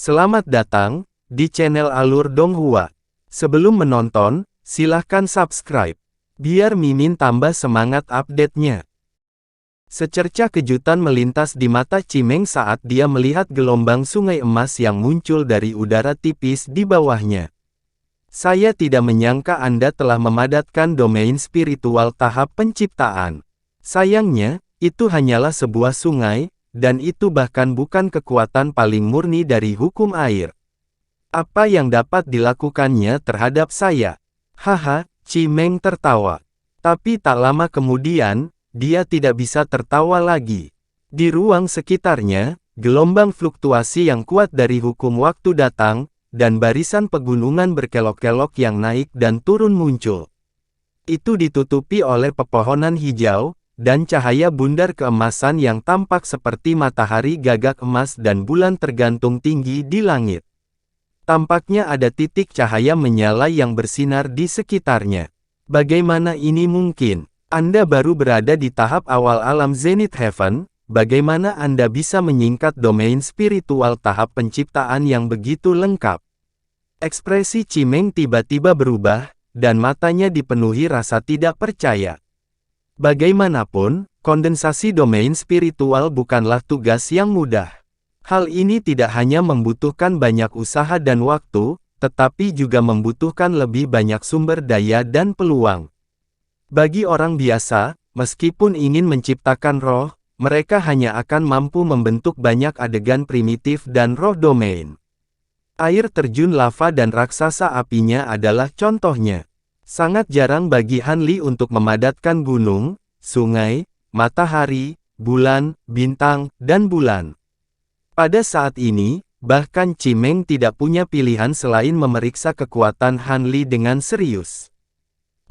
Selamat datang di channel Alur Donghua. Sebelum menonton, silahkan subscribe, biar Mimin tambah semangat update-nya. Secerca kejutan melintas di mata Cimeng saat dia melihat gelombang sungai emas yang muncul dari udara tipis di bawahnya. Saya tidak menyangka Anda telah memadatkan domain spiritual tahap penciptaan. Sayangnya, itu hanyalah sebuah sungai, dan itu bahkan bukan kekuatan paling murni dari hukum air. Apa yang dapat dilakukannya terhadap saya? Haha, Cimeng tertawa. Tapi tak lama kemudian, dia tidak bisa tertawa lagi. Di ruang sekitarnya, gelombang fluktuasi yang kuat dari hukum waktu datang, dan barisan pegunungan berkelok-kelok yang naik dan turun muncul. Itu ditutupi oleh pepohonan hijau, dan cahaya bundar keemasan yang tampak seperti matahari gagak emas dan bulan tergantung tinggi di langit. Tampaknya ada titik cahaya menyala yang bersinar di sekitarnya. Bagaimana ini mungkin? Anda baru berada di tahap awal alam Zenith Heaven, bagaimana Anda bisa menyingkat domain spiritual tahap penciptaan yang begitu lengkap? Ekspresi Cimeng tiba-tiba berubah, dan matanya dipenuhi rasa tidak percaya. Bagaimanapun, kondensasi domain spiritual bukanlah tugas yang mudah. Hal ini tidak hanya membutuhkan banyak usaha dan waktu, tetapi juga membutuhkan lebih banyak sumber daya dan peluang. Bagi orang biasa, meskipun ingin menciptakan roh, mereka hanya akan mampu membentuk banyak adegan primitif dan roh domain. Air terjun lava dan raksasa apinya adalah contohnya. Sangat jarang bagi Han Li untuk memadatkan gunung, sungai, matahari, bulan, bintang, dan bulan. Pada saat ini, bahkan Cimeng tidak punya pilihan selain memeriksa kekuatan Han Li dengan serius.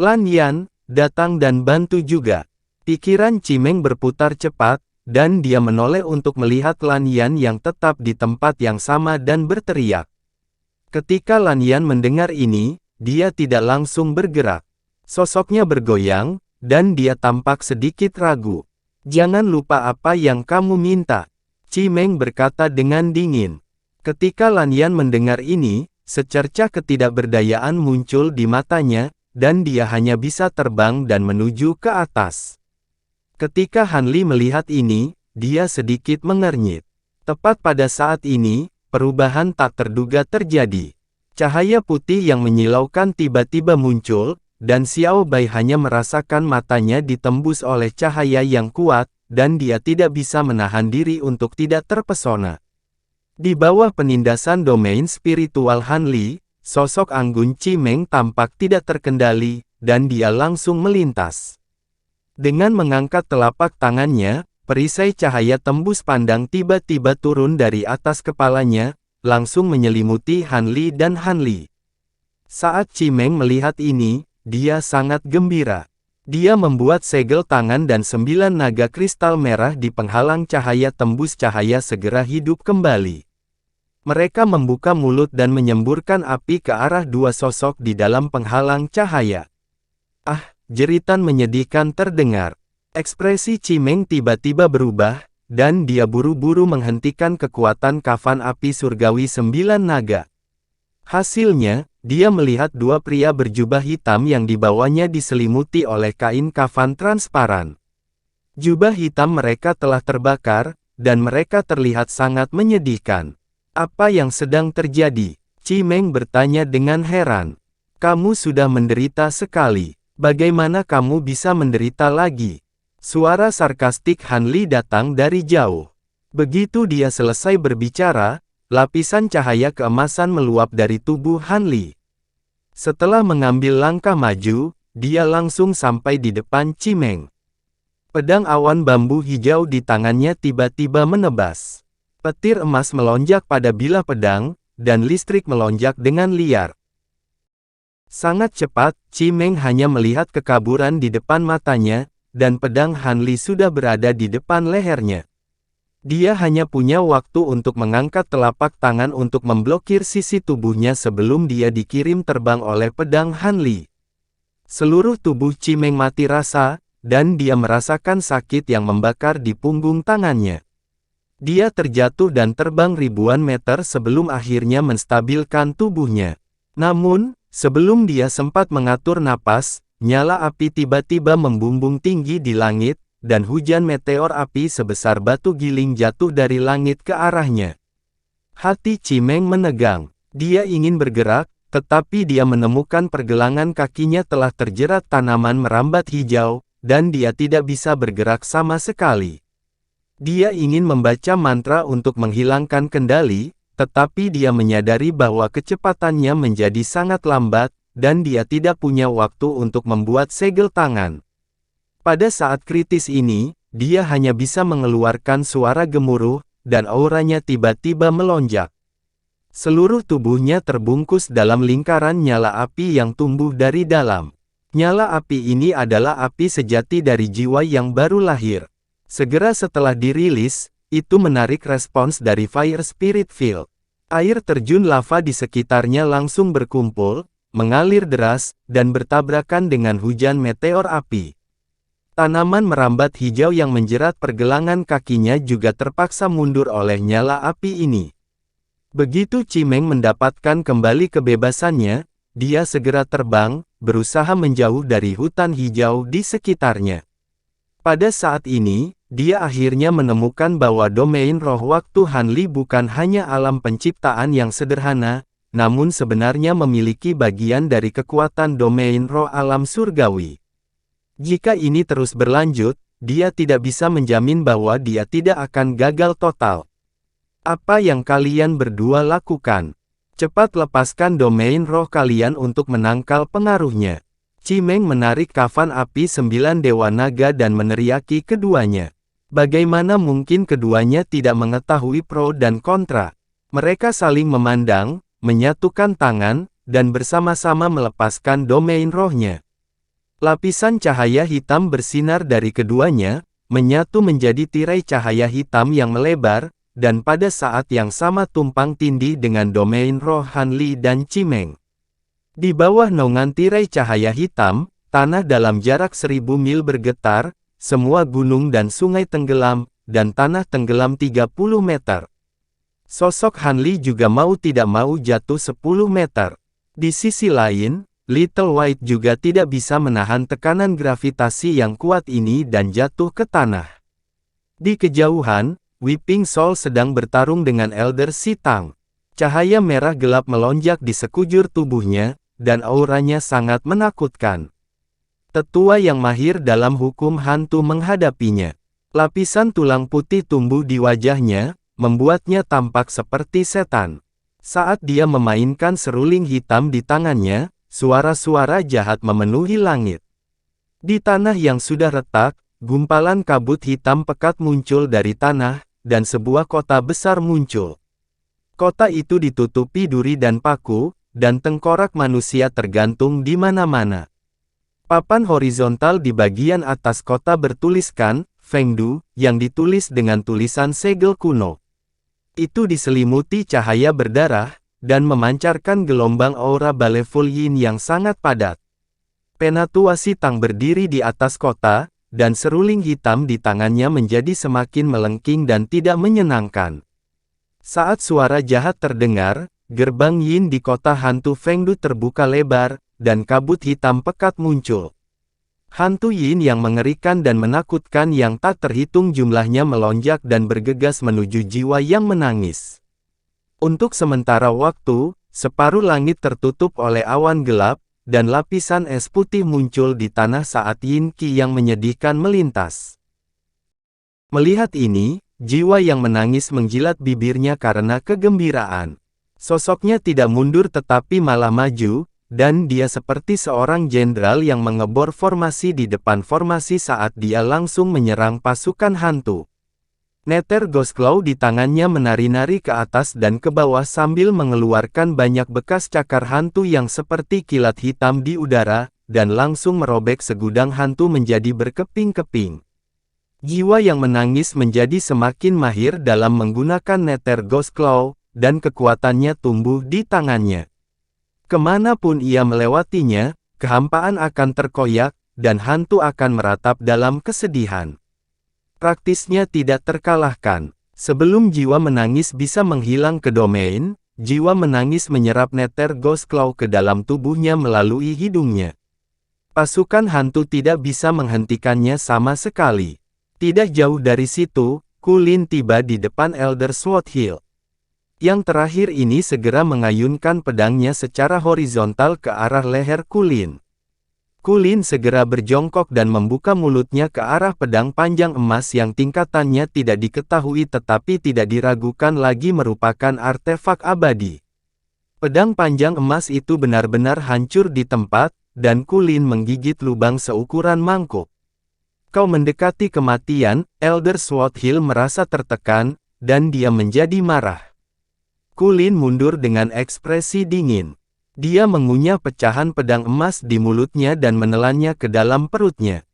Lan Yan, datang dan bantu juga. Pikiran Cimeng berputar cepat, dan dia menoleh untuk melihat Lan Yan yang tetap di tempat yang sama dan berteriak. Ketika Lan Yan mendengar ini, dia tidak langsung bergerak. Sosoknya bergoyang, dan dia tampak sedikit ragu. Jangan lupa apa yang kamu minta, Cimeng berkata dengan dingin. Ketika Lan Yan mendengar ini, secerca ketidakberdayaan muncul di matanya, dan dia hanya bisa terbang dan menuju ke atas. Ketika Han Li melihat ini, dia sedikit mengernyit. Tepat pada saat ini, perubahan tak terduga terjadi. Cahaya putih yang menyilaukan tiba-tiba muncul, dan Xiao Bai hanya merasakan matanya ditembus oleh cahaya yang kuat, dan dia tidak bisa menahan diri untuk tidak terpesona. Di bawah penindasan domain spiritual Han Li, sosok anggun Cimeng tampak tidak terkendali, dan dia langsung melintas. Dengan mengangkat telapak tangannya, perisai cahaya tembus pandang tiba-tiba turun dari atas kepalanya, langsung menyelimuti Han Li dan Han Li. Saat Cimeng melihat ini, dia sangat gembira. Dia membuat segel tangan dan 9 naga kristal merah di penghalang cahaya tembus cahaya segera hidup kembali. Mereka membuka mulut dan menyemburkan api ke arah dua sosok di dalam penghalang cahaya. Ah, jeritan menyedihkan terdengar. Ekspresi Cimeng tiba-tiba berubah, dan dia buru-buru menghentikan kekuatan kafan api surgawi 9 naga. Hasilnya, dia melihat dua pria berjubah hitam yang dibawanya diselimuti oleh kain kafan transparan. Jubah hitam mereka telah terbakar, dan mereka terlihat sangat menyedihkan. Apa yang sedang terjadi? Cimeng bertanya dengan heran. Kamu sudah menderita sekali. Bagaimana kamu bisa menderita lagi? Suara sarkastik Han Li datang dari jauh. Begitu dia selesai berbicara, lapisan cahaya keemasan meluap dari tubuh Han Li. Setelah mengambil langkah maju, dia langsung sampai di depan Cimeng. Pedang awan bambu hijau di tangannya tiba-tiba menebas. Petir emas melonjak pada bilah pedang, dan listrik melonjak dengan liar. Sangat cepat, Cimeng hanya melihat kekaburan di depan matanya, dan pedang Han Li sudah berada di depan lehernya. Dia hanya punya waktu untuk mengangkat telapak tangan untuk memblokir sisi tubuhnya sebelum dia dikirim terbang oleh pedang Han Li. Seluruh tubuh Cimeng mati rasa, dan dia merasakan sakit yang membakar di punggung tangannya. Dia terjatuh dan terbang ribuan meter sebelum akhirnya menstabilkan tubuhnya. Namun, sebelum dia sempat mengatur napas, nyala api tiba-tiba membumbung tinggi di langit, dan hujan meteor api sebesar batu giling jatuh dari langit ke arahnya. Hati Cimeng menegang. Dia ingin bergerak, tetapi dia menemukan pergelangan kakinya telah terjerat tanaman merambat hijau, dan dia tidak bisa bergerak sama sekali. Dia ingin membaca mantra untuk menghilangkan kendali, tetapi dia menyadari bahwa kecepatannya menjadi sangat lambat, dan dia tidak punya waktu untuk membuat segel tangan. Pada saat kritis ini, dia hanya bisa mengeluarkan suara gemuruh, dan auranya tiba-tiba melonjak. Seluruh tubuhnya terbungkus dalam lingkaran nyala api yang tumbuh dari dalam. Nyala api ini adalah api sejati dari jiwa yang baru lahir. Segera setelah dirilis, itu menarik respons dari Fire Spirit Field. Air terjun lava di sekitarnya langsung berkumpul, mengalir deras, dan bertabrakan dengan hujan meteor api. Tanaman merambat hijau yang menjerat pergelangan kakinya juga terpaksa mundur oleh nyala api ini. Begitu Cimeng mendapatkan kembali kebebasannya, dia segera terbang, berusaha menjauh dari hutan hijau di sekitarnya. Pada saat ini, dia akhirnya menemukan bahwa domain roh waktu Hanli bukan hanya alam penciptaan yang sederhana, namun sebenarnya memiliki bagian dari kekuatan domain roh alam surgawi. Jika ini terus berlanjut, dia tidak bisa menjamin bahwa dia tidak akan gagal total. Apa yang kalian berdua lakukan? Cepat lepaskan domain roh kalian untuk menangkal pengaruhnya. Cimeng menarik kafan api 9 Dewa Naga dan meneriaki keduanya. Bagaimana mungkin keduanya tidak mengetahui pro dan kontra? Mereka saling memandang, menyatukan tangan, dan bersama-sama melepaskan domain rohnya. Lapisan cahaya hitam bersinar dari keduanya, menyatu menjadi tirai cahaya hitam yang melebar, dan pada saat yang sama tumpang tindih dengan domain roh Hanli dan Cimeng. Di bawah naungan tirai cahaya hitam, tanah dalam jarak 1000 mil bergetar, semua gunung dan sungai tenggelam, dan tanah tenggelam 30 meter. Sosok Hanli juga mau tidak mau jatuh 10 meter. Di sisi lain, Little White juga tidak bisa menahan tekanan gravitasi yang kuat ini dan jatuh ke tanah. Di kejauhan, Weeping Soul sedang bertarung dengan Elder Sitang. Cahaya merah gelap melonjak di sekujur tubuhnya, dan auranya sangat menakutkan. Tetua yang mahir dalam hukum hantu menghadapinya. Lapisan tulang putih tumbuh di wajahnya, membuatnya tampak seperti setan. Saat dia memainkan seruling hitam di tangannya, suara-suara jahat memenuhi langit. Di tanah yang sudah retak, gumpalan kabut hitam pekat muncul dari tanah, dan sebuah kota besar muncul. Kota itu ditutupi duri dan paku, dan tengkorak manusia tergantung di mana-mana. Papan horizontal di bagian atas kota bertuliskan, Fengdu, yang ditulis dengan tulisan segel kuno. Itu diselimuti cahaya berdarah, dan memancarkan gelombang aura Baleful Yin yang sangat padat. Penatua Sitang berdiri di atas kota, dan seruling hitam di tangannya menjadi semakin melengking dan tidak menyenangkan. Saat suara jahat terdengar, gerbang Yin di kota hantu Fengdu terbuka lebar, dan kabut hitam pekat muncul. Hantu Yin yang mengerikan dan menakutkan yang tak terhitung jumlahnya melonjak dan bergegas menuju jiwa yang menangis. Untuk sementara waktu, separuh langit tertutup oleh awan gelap, dan lapisan es putih muncul di tanah saat Yin Qi yang menyedihkan melintas. Melihat ini, jiwa yang menangis menjilat bibirnya karena kegembiraan. Sosoknya tidak mundur tetapi malah maju, dan dia seperti seorang jenderal yang mengebor formasi di depan formasi saat dia langsung menyerang pasukan hantu. Nether Ghost Claw di tangannya menari-nari ke atas dan ke bawah sambil mengeluarkan banyak bekas cakar hantu yang seperti kilat hitam di udara, dan langsung merobek segudang hantu menjadi berkeping-keping. Jiwa yang menangis menjadi semakin mahir dalam menggunakan Nether Ghost Claw, dan kekuatannya tumbuh di tangannya. Kemanapun ia melewatinya, kehampaan akan terkoyak, dan hantu akan meratap dalam kesedihan. Praktisnya tidak terkalahkan. Sebelum jiwa menangis bisa menghilang ke domain, jiwa menangis menyerap Nether Ghost Claw ke dalam tubuhnya melalui hidungnya. Pasukan hantu tidak bisa menghentikannya sama sekali. Tidak jauh dari situ, Kulin tiba di depan Elder Sword Hill. Yang terakhir ini segera mengayunkan pedangnya secara horizontal ke arah leher Kulin. Kulin segera berjongkok dan membuka mulutnya ke arah pedang panjang emas yang tingkatannya tidak diketahui tetapi tidak diragukan lagi merupakan artefak abadi. Pedang panjang emas itu benar-benar hancur di tempat, dan Kulin menggigit lubang seukuran mangkuk. Kau mendekati kematian, Elder Sword Hill merasa tertekan, dan dia menjadi marah. Kulin mundur dengan ekspresi dingin. Dia mengunyah pecahan pedang emas di mulutnya dan menelannya ke dalam perutnya.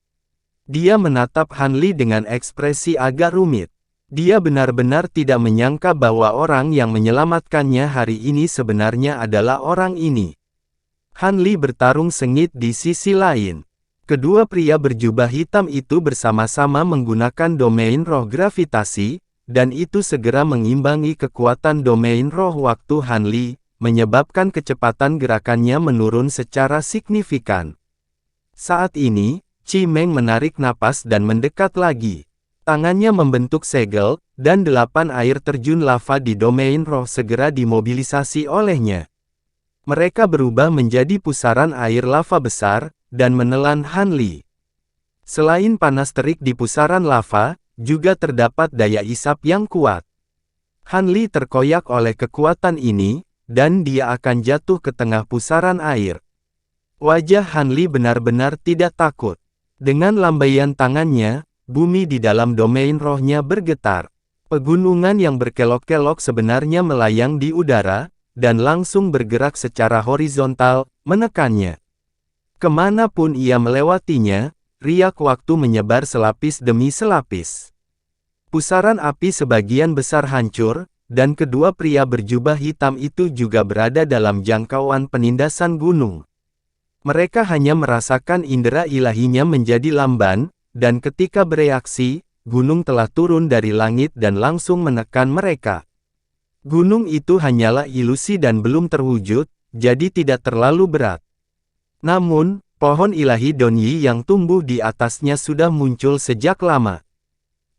Dia menatap Han Li dengan ekspresi agak rumit. Dia benar-benar tidak menyangka bahwa orang yang menyelamatkannya hari ini sebenarnya adalah orang ini. Han Li bertarung sengit di sisi lain. Kedua pria berjubah hitam itu bersama-sama menggunakan domain roh gravitasi, dan itu segera mengimbangi kekuatan domain roh waktu Han Li, menyebabkan kecepatan gerakannya menurun secara signifikan. Saat ini, Chimeng menarik napas dan mendekat lagi. Tangannya membentuk segel, dan 8 air terjun lava di domain roh segera dimobilisasi olehnya. Mereka berubah menjadi pusaran air lava besar, dan menelan Han Li. Selain panas terik di pusaran lava, juga terdapat daya isap yang kuat. Han Li terkoyak oleh kekuatan ini, dan dia akan jatuh ke tengah pusaran air. Wajah Han Li benar-benar tidak takut. Dengan lambaian tangannya, bumi di dalam domain rohnya bergetar. Pegunungan yang berkelok-kelok sebenarnya melayang di udara, dan langsung bergerak secara horizontal, menekannya. Kemanapun ia melewatinya, riak waktu menyebar selapis demi selapis. Pusaran api sebagian besar hancur, dan kedua pria berjubah hitam itu juga berada dalam jangkauan penindasan gunung. Mereka hanya merasakan indera ilahinya menjadi lamban, dan ketika bereaksi, gunung telah turun dari langit dan langsung menekan mereka. Gunung itu hanyalah ilusi dan belum terwujud, jadi tidak terlalu berat. Namun, pohon ilahi Donyi yang tumbuh di atasnya sudah muncul sejak lama.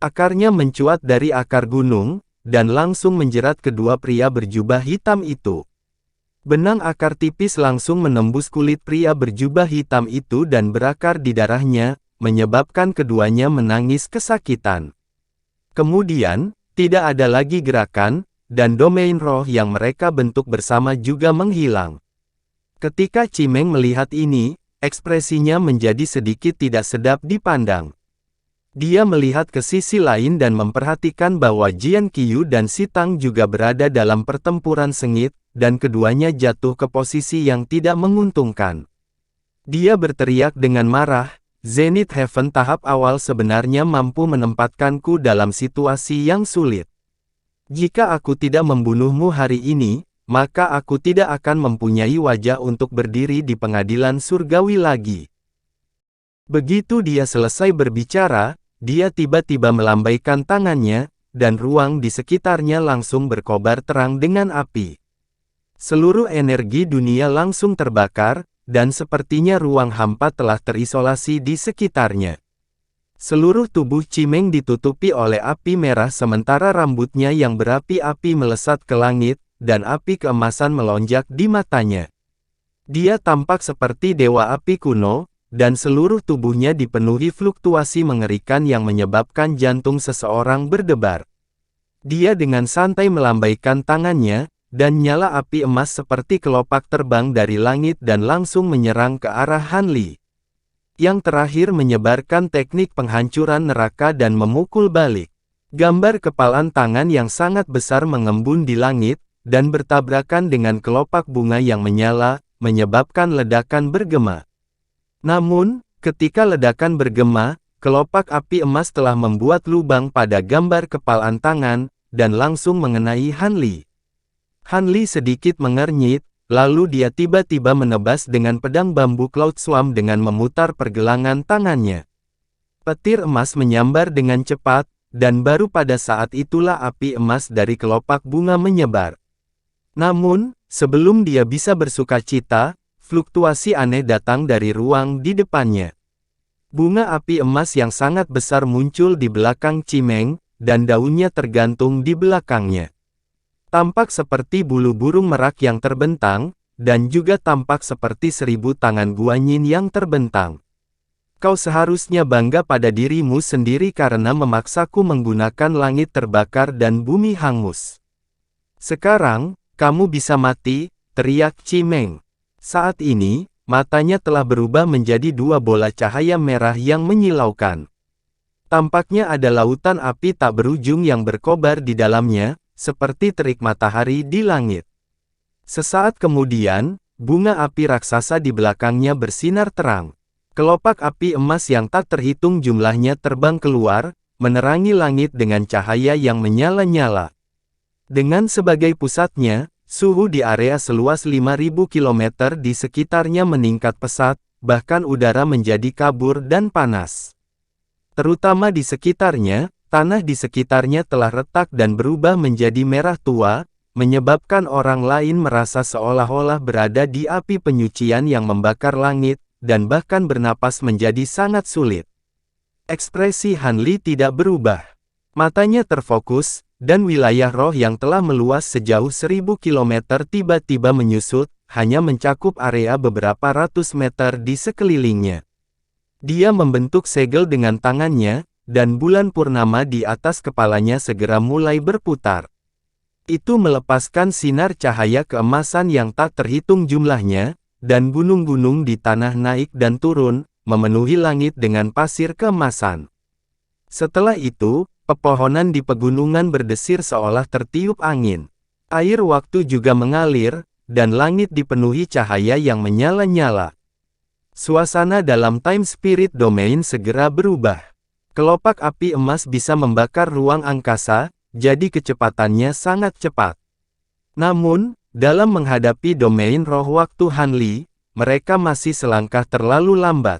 Akarnya mencuat dari akar gunung, dan langsung menjerat kedua pria berjubah hitam itu. Benang akar tipis langsung menembus kulit pria berjubah hitam itu dan berakar di darahnya, menyebabkan keduanya menangis kesakitan. Kemudian, tidak ada lagi gerakan, dan domain roh yang mereka bentuk bersama juga menghilang. Ketika Chimeng melihat ini, ekspresinya menjadi sedikit tidak sedap dipandang. Dia melihat ke sisi lain dan memperhatikan bahwa Jian Qiyu dan Si Tang juga berada dalam pertempuran sengit, dan keduanya jatuh ke posisi yang tidak menguntungkan. Dia berteriak dengan marah, Zenith Heaven tahap awal sebenarnya mampu menempatkanku dalam situasi yang sulit. Jika aku tidak membunuhmu hari ini, maka aku tidak akan mempunyai wajah untuk berdiri di pengadilan surgawi lagi. Begitu dia selesai berbicara, dia tiba-tiba melambaikan tangannya, dan ruang di sekitarnya langsung berkobar terang dengan api. Seluruh energi dunia langsung terbakar, dan sepertinya ruang hampa telah terisolasi di sekitarnya. Seluruh tubuh Chimeng ditutupi oleh api merah sementara rambutnya yang berapi-api melesat ke langit, dan api keemasan melonjak di matanya. Dia tampak seperti dewa api kuno, dan seluruh tubuhnya dipenuhi fluktuasi mengerikan yang menyebabkan jantung seseorang berdebar. Dia dengan santai melambaikan tangannya, dan nyala api emas seperti kelopak terbang dari langit dan langsung menyerang ke arah Han Li. Yang terakhir menyebarkan teknik penghancuran neraka dan memukul balik. Gambar kepalan tangan yang sangat besar mengembun di langit, dan bertabrakan dengan kelopak bunga yang menyala, menyebabkan ledakan bergema. Namun, ketika ledakan bergema, kelopak api emas telah membuat lubang pada gambar kepalan tangan, dan langsung mengenai Han Li. Han Li sedikit mengernyit, lalu dia tiba-tiba menebas dengan pedang bambu Cloud Swarm dengan memutar pergelangan tangannya. Petir emas menyambar dengan cepat, dan baru pada saat itulah api emas dari kelopak bunga menyebar. Namun, sebelum dia bisa bersukacita, fluktuasi aneh datang dari ruang di depannya. Bunga api emas yang sangat besar muncul di belakang Cimeng, dan daunnya tergantung di belakangnya. Tampak seperti bulu burung merak yang terbentang, dan juga tampak seperti 1000 tangan guanyin yang terbentang. Kau seharusnya bangga pada dirimu sendiri karena memaksaku menggunakan langit terbakar dan bumi hangus. Sekarang, kamu bisa mati, teriak Cimeng. Saat ini, matanya telah berubah menjadi 2 bola cahaya merah yang menyilaukan. Tampaknya ada lautan api tak berujung yang berkobar di dalamnya, seperti terik matahari di langit. Sesaat kemudian, bunga api raksasa di belakangnya bersinar terang. Kelopak api emas yang tak terhitung jumlahnya terbang keluar, menerangi langit dengan cahaya yang menyala-nyala. Dengan sebagai pusatnya, suhu di area seluas 5.000 km di sekitarnya meningkat pesat, bahkan udara menjadi kabur dan panas. Terutama di sekitarnya, tanah di sekitarnya telah retak dan berubah menjadi merah tua, menyebabkan orang lain merasa seolah-olah berada di api penyucian yang membakar langit, dan bahkan bernapas menjadi sangat sulit. Ekspresi Han Li tidak berubah. Matanya terfokus, dan wilayah roh yang telah meluas sejauh 1000 km tiba-tiba menyusut, hanya mencakup area beberapa ratus meter di sekelilingnya. Dia membentuk segel dengan tangannya, dan bulan purnama di atas kepalanya segera mulai berputar. Itu melepaskan sinar cahaya keemasan yang tak terhitung jumlahnya, dan gunung-gunung di tanah naik dan turun, memenuhi langit dengan pasir keemasan. Setelah itu, pepohonan di pegunungan berdesir seolah tertiup angin. Air waktu juga mengalir, dan langit dipenuhi cahaya yang menyala-nyala. Suasana dalam Time Spirit Domain segera berubah. Kelopak api emas bisa membakar ruang angkasa, jadi kecepatannya sangat cepat. Namun, dalam menghadapi domain roh waktu Han Li, mereka masih selangkah terlalu lambat.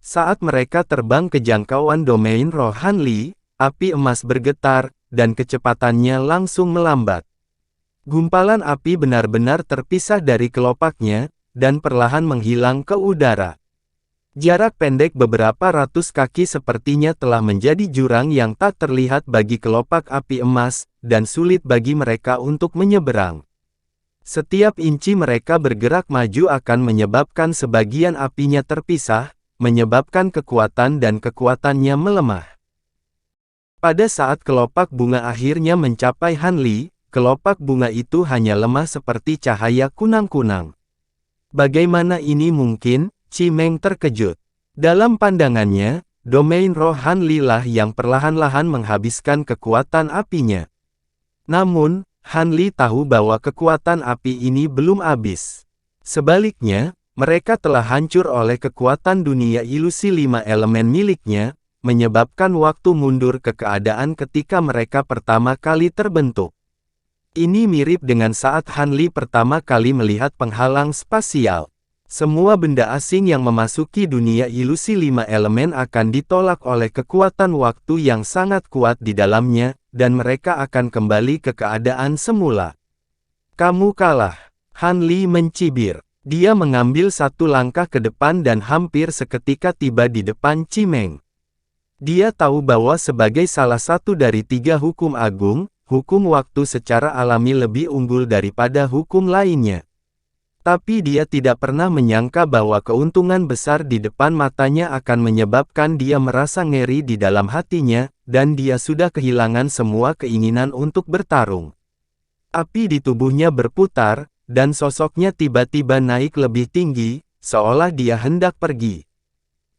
Saat mereka terbang ke jangkauan domain roh Han Li, api emas bergetar, dan kecepatannya langsung melambat. Gumpalan api benar-benar terpisah dari kelopaknya, dan perlahan menghilang ke udara. Jarak pendek beberapa ratus kaki sepertinya telah menjadi jurang yang tak terlihat bagi kelopak api emas, dan sulit bagi mereka untuk menyeberang. Setiap inci mereka bergerak maju akan menyebabkan sebagian apinya terpisah, menyebabkan kekuatan dan kekuatannya melemah. Pada saat kelopak bunga akhirnya mencapai Han Li, kelopak bunga itu hanya lemah seperti cahaya kunang-kunang. Bagaimana ini mungkin? Cimeng terkejut. Dalam pandangannya, domain roh Han Li lah yang perlahan-lahan menghabiskan kekuatan apinya. Namun, Han Li tahu bahwa kekuatan api ini belum habis. Sebaliknya, mereka telah hancur oleh kekuatan dunia ilusi 5 elemen miliknya, menyebabkan waktu mundur ke keadaan ketika mereka pertama kali terbentuk. Ini mirip dengan saat Han Li pertama kali melihat penghalang spasial. Semua benda asing yang memasuki dunia ilusi 5 elemen akan ditolak oleh kekuatan waktu yang sangat kuat di dalamnya, dan mereka akan kembali ke keadaan semula. Kamu kalah. Han Li mencibir. Dia mengambil satu langkah ke depan dan hampir seketika tiba di depan Cimeng. Dia tahu bahwa sebagai salah satu dari 3 hukum agung, hukum waktu secara alami lebih unggul daripada hukum lainnya. Tapi dia tidak pernah menyangka bahwa keuntungan besar di depan matanya akan menyebabkan dia merasa ngeri di dalam hatinya, dan dia sudah kehilangan semua keinginan untuk bertarung. Api di tubuhnya berputar, dan sosoknya tiba-tiba naik lebih tinggi, seolah dia hendak pergi.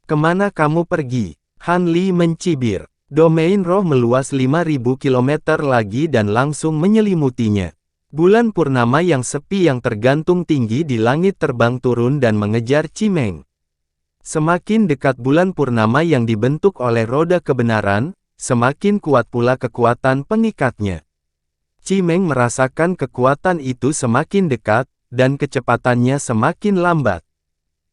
Kemana kamu pergi? Han Li mencibir. Domain roh meluas 5.000 km lagi dan langsung menyelimutinya. Bulan purnama yang sepi yang tergantung tinggi di langit terbang turun dan mengejar Cimeng. Semakin dekat bulan purnama yang dibentuk oleh roda kebenaran, semakin kuat pula kekuatan pengikatnya. Cimeng merasakan kekuatan itu semakin dekat, dan kecepatannya semakin lambat.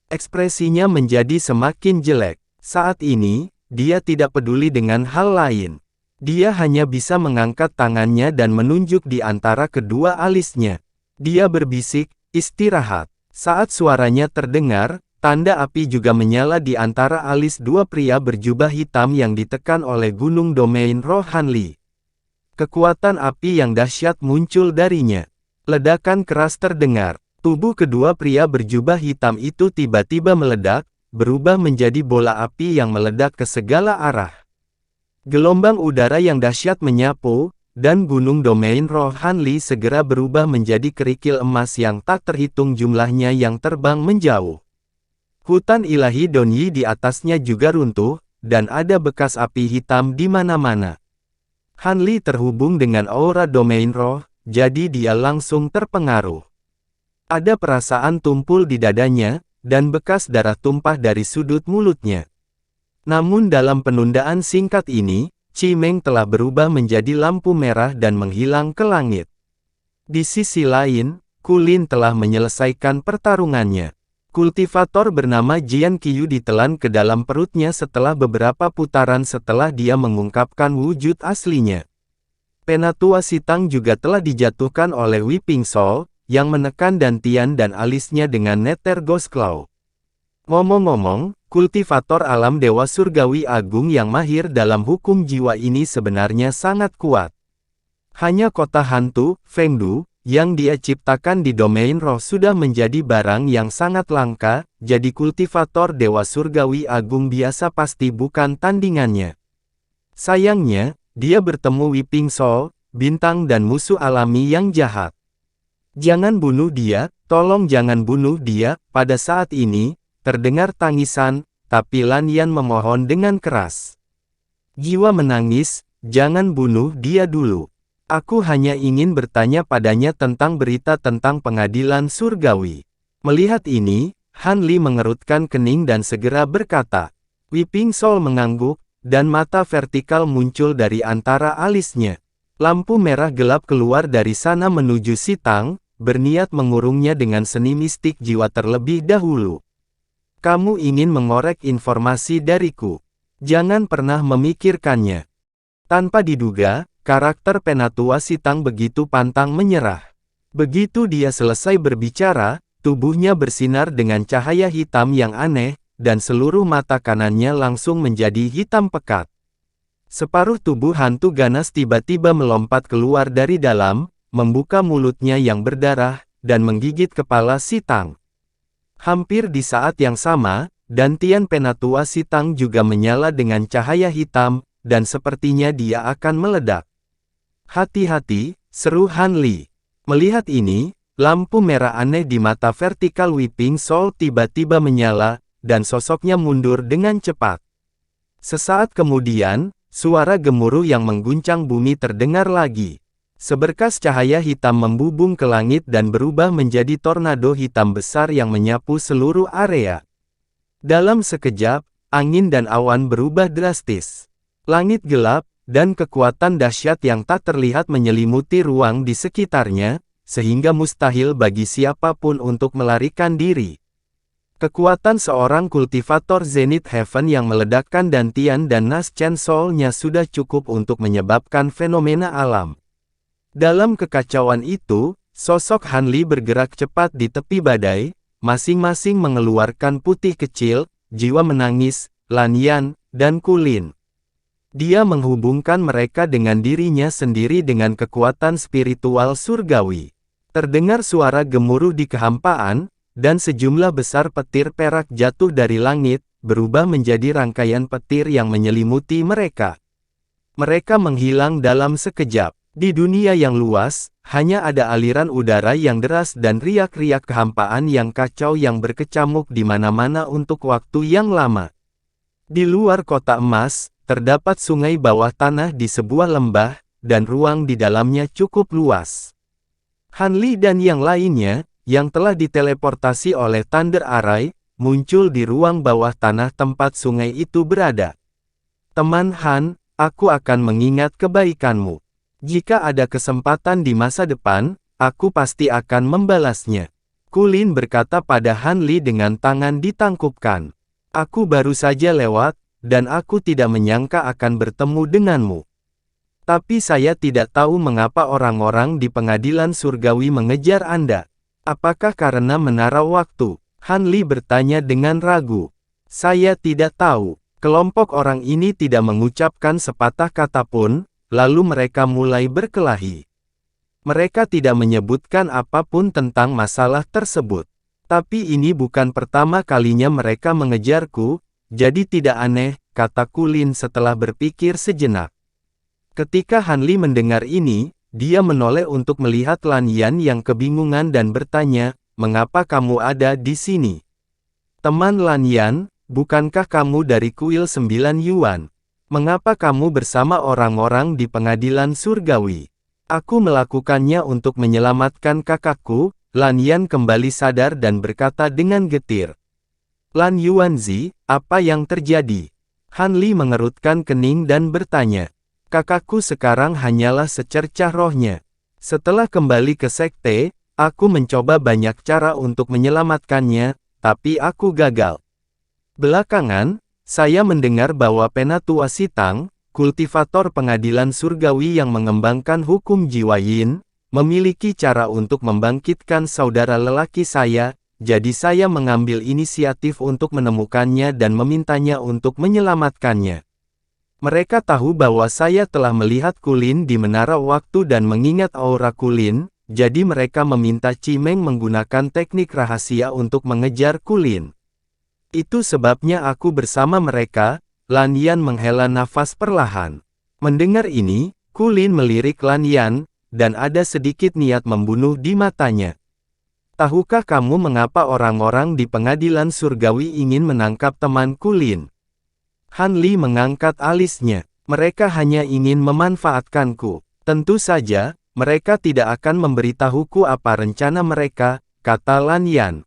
Ekspresinya menjadi semakin jelek. Saat ini, dia tidak peduli dengan hal lain. Dia hanya bisa mengangkat tangannya dan menunjuk di antara kedua alisnya. Dia berbisik, "Istirahat." Saat suaranya terdengar, tanda api juga menyala di antara alis dua pria berjubah hitam yang ditekan oleh gunung domain roh Hanli. Kekuatan api yang dahsyat muncul darinya. Ledakan keras terdengar. Tubuh kedua pria berjubah hitam itu tiba-tiba meledak, berubah menjadi bola api yang meledak ke segala arah. Gelombang udara yang dahsyat menyapu, dan gunung domain roh Hanli segera berubah menjadi kerikil emas yang tak terhitung jumlahnya yang terbang menjauh. Hutan ilahi Donyi di atasnya juga runtuh, dan ada bekas api hitam di mana-mana. Hanli terhubung dengan aura domain roh, jadi dia langsung terpengaruh. Ada perasaan tumpul di dadanya, dan bekas darah tumpah dari sudut mulutnya. Namun dalam penundaan singkat ini, Cimeng telah berubah menjadi lampu merah dan menghilang ke langit. Di sisi lain, Kulin telah menyelesaikan pertarungannya. Kultivator bernama Jian Qiyu ditelan ke dalam perutnya setelah beberapa putaran setelah dia mengungkapkan wujud aslinya. Penatua Sitang juga telah dijatuhkan oleh Weeping Soul, yang menekan Dantian dan alisnya dengan Nether Ghost Claw. Ngomong-ngomong, kultivator alam Dewa Surgawi Agung yang mahir dalam hukum jiwa ini sebenarnya sangat kuat. Hanya kota hantu, Fengdu, yang dia ciptakan di domain roh sudah menjadi barang yang sangat langka, jadi kultivator Dewa Surgawi Agung biasa pasti bukan tandingannya. Sayangnya, dia bertemu Weeping Soul, bintang dan musuh alami yang jahat. "Jangan bunuh dia, tolong jangan bunuh dia." Pada saat ini, terdengar tangisan, tapi Lan Yan memohon dengan keras. "Jiwa menangis, jangan bunuh dia dulu. Aku hanya ingin bertanya padanya tentang berita tentang pengadilan surgawi." Melihat ini, Hanli mengerutkan kening dan segera berkata. Weeping Soul mengangguk, dan mata vertikal muncul dari antara alisnya. Lampu merah gelap keluar dari sana menuju Sitang, berniat mengurungnya dengan seni mistik jiwa terlebih dahulu. "Kamu ingin mengorek informasi dariku. Jangan pernah memikirkannya." Tanpa diduga, karakter Penatua Sitang begitu pantang menyerah. Begitu dia selesai berbicara, tubuhnya bersinar dengan cahaya hitam yang aneh, dan seluruh mata kanannya langsung menjadi hitam pekat. Separuh tubuh hantu ganas tiba-tiba melompat keluar dari dalam, membuka mulutnya yang berdarah, dan menggigit kepala Sitang. Hampir di saat yang sama, Dantian Penatua Sitang juga menyala dengan cahaya hitam, dan sepertinya dia akan meledak. "Hati-hati," seru Hanli. Melihat ini, lampu merah aneh di mata vertikal Weeping Soul tiba-tiba menyala, dan sosoknya mundur dengan cepat. Sesaat kemudian, suara gemuruh yang mengguncang bumi terdengar lagi. Seberkas cahaya hitam membubung ke langit dan berubah menjadi tornado hitam besar yang menyapu seluruh area. Dalam sekejap, angin dan awan berubah drastis. Langit gelap, dan kekuatan dahsyat yang tak terlihat menyelimuti ruang di sekitarnya, sehingga mustahil bagi siapapun untuk melarikan diri. Kekuatan seorang kultivator Zenith Heaven yang meledakkan Dantian dan Naschen Soul-nya sudah cukup untuk menyebabkan fenomena alam. Dalam kekacauan itu, sosok Hanli bergerak cepat di tepi badai, masing-masing mengeluarkan putih kecil, jiwa menangis, Lan Yan, dan Kulin. Dia menghubungkan mereka dengan dirinya sendiri dengan kekuatan spiritual surgawi. Terdengar suara gemuruh di kehampaan, dan sejumlah besar petir perak jatuh dari langit, berubah menjadi rangkaian petir yang menyelimuti mereka. Mereka menghilang dalam sekejap. Di dunia yang luas, hanya ada aliran udara yang deras dan riak-riak kehampaan yang kacau yang berkecamuk di mana-mana untuk waktu yang lama. Di luar kota emas, terdapat sungai bawah tanah di sebuah lembah, dan ruang di dalamnya cukup luas. Hanli dan yang lainnya, yang telah diteleportasi oleh Thunder Arai, muncul di ruang bawah tanah tempat sungai itu berada. "Teman Han, aku akan mengingat kebaikanmu. Jika ada kesempatan di masa depan, aku pasti akan membalasnya." Kulin berkata pada Hanli dengan tangan ditangkupkan. "Aku baru saja lewat, dan aku tidak menyangka akan bertemu denganmu. Tapi saya tidak tahu mengapa orang-orang di pengadilan surgawi mengejar Anda. Apakah karena menara waktu? Han Li bertanya dengan ragu. Saya tidak tahu. Kelompok orang ini tidak mengucapkan sepatah kata pun, lalu mereka mulai berkelahi. Mereka tidak menyebutkan apapun tentang masalah tersebut. Tapi ini bukan pertama kalinya mereka mengejarku, jadi tidak aneh, kata Kulin setelah berpikir sejenak. Ketika Han Li mendengar ini, dia menoleh untuk melihat Lan Yan yang kebingungan dan bertanya, mengapa kamu ada di sini? Teman Lan Yan, bukankah kamu dari kuil 9 Yuan? Mengapa kamu bersama orang-orang di pengadilan surgawi? Aku melakukannya untuk menyelamatkan kakakku. Lan Yan kembali sadar dan berkata dengan getir. Lan Yuanzi, apa yang terjadi? Han Li mengerutkan kening dan bertanya. Kakakku sekarang hanyalah secercah rohnya. Setelah kembali ke sekte, aku mencoba banyak cara untuk menyelamatkannya, tapi aku gagal. Belakangan, saya mendengar bahwa Penatua Sitang, kultivator pengadilan surgawi yang mengembangkan hukum jiwa yin, memiliki cara untuk membangkitkan saudara lelaki saya, jadi saya mengambil inisiatif untuk menemukannya dan memintanya untuk menyelamatkannya. Mereka tahu bahwa saya telah melihat Kulin di menara waktu dan mengingat aura Kulin, jadi mereka meminta Cimeng menggunakan teknik rahasia untuk mengejar Kulin. Itu sebabnya aku bersama mereka. Lan Yan menghela nafas perlahan. Mendengar ini, Kulin melirik Lan Yan, dan ada sedikit niat membunuh di matanya. Tahukah kamu mengapa orang-orang di pengadilan surgawi ingin menangkap teman Kulin? Han Li mengangkat alisnya. Mereka hanya ingin memanfaatkanku. Tentu saja, mereka tidak akan memberitahuku apa rencana mereka, kata Lan Yan.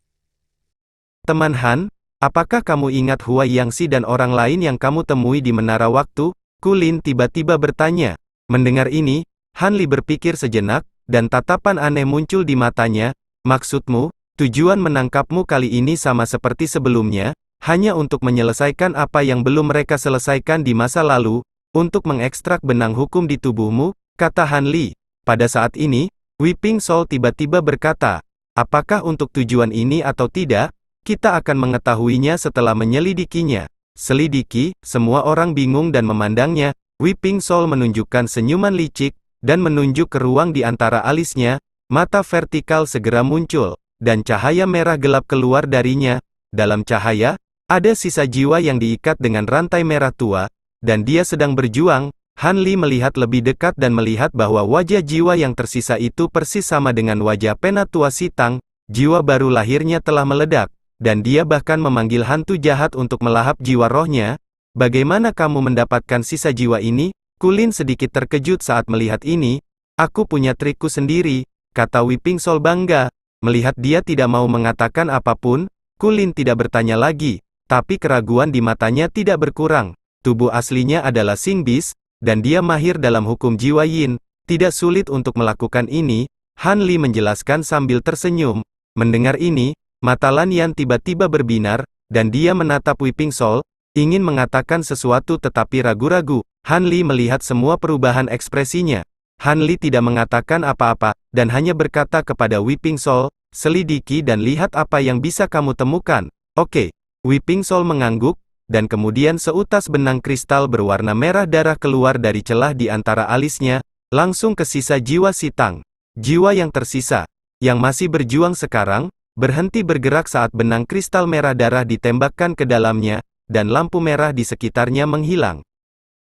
Teman Han, apakah kamu ingat Hua Yangxi dan orang lain yang kamu temui di menara waktu? Kulin tiba-tiba bertanya. Mendengar ini, Han Li berpikir sejenak, dan tatapan aneh muncul di matanya. Maksudmu, tujuan menangkapmu kali ini sama seperti sebelumnya, hanya untuk menyelesaikan apa yang belum mereka selesaikan di masa lalu, untuk mengekstrak benang hukum di tubuhmu, kata Han Li. Pada saat ini, Weeping Soul tiba-tiba berkata, apakah untuk tujuan ini atau tidak, kita akan mengetahuinya setelah menyelidikinya. Selidiki, semua orang bingung dan memandangnya. Weeping Soul menunjukkan senyuman licik, dan menunjuk ke ruang di antara alisnya. Mata vertikal segera muncul, dan cahaya merah gelap keluar darinya. Dalam cahaya, ada sisa jiwa yang diikat dengan rantai merah tua, dan dia sedang berjuang. Han Li melihat lebih dekat dan melihat bahwa wajah jiwa yang tersisa itu persis sama dengan wajah Penatua Sitang. Jiwa baru lahirnya telah meledak, dan dia bahkan memanggil hantu jahat untuk melahap jiwa rohnya. Bagaimana kamu mendapatkan sisa jiwa ini? Kulin sedikit terkejut saat melihat ini. Aku punya trikku sendiri, kata Weeping Soul bangga. Melihat dia tidak mau mengatakan apapun, Kulin tidak bertanya lagi. Tapi keraguan di matanya tidak berkurang. Tubuh aslinya adalah Xing Beast, dan dia mahir dalam hukum jiwa yin. Tidak sulit untuk melakukan ini, Han Li menjelaskan sambil tersenyum. Mendengar ini, mata Lan Yan tiba-tiba berbinar, dan dia menatap Weeping Soul, ingin mengatakan sesuatu tetapi ragu-ragu. Han Li melihat semua perubahan ekspresinya. Han Li tidak mengatakan apa-apa, dan hanya berkata kepada Weeping Soul, selidiki dan lihat apa yang bisa kamu temukan. Oke. Weeping Soul mengangguk, dan kemudian seutas benang kristal berwarna merah darah keluar dari celah di antara alisnya, langsung ke sisa jiwa Sitang. Jiwa yang tersisa, yang masih berjuang sekarang, berhenti bergerak saat benang kristal merah darah ditembakkan ke dalamnya, dan lampu merah di sekitarnya menghilang.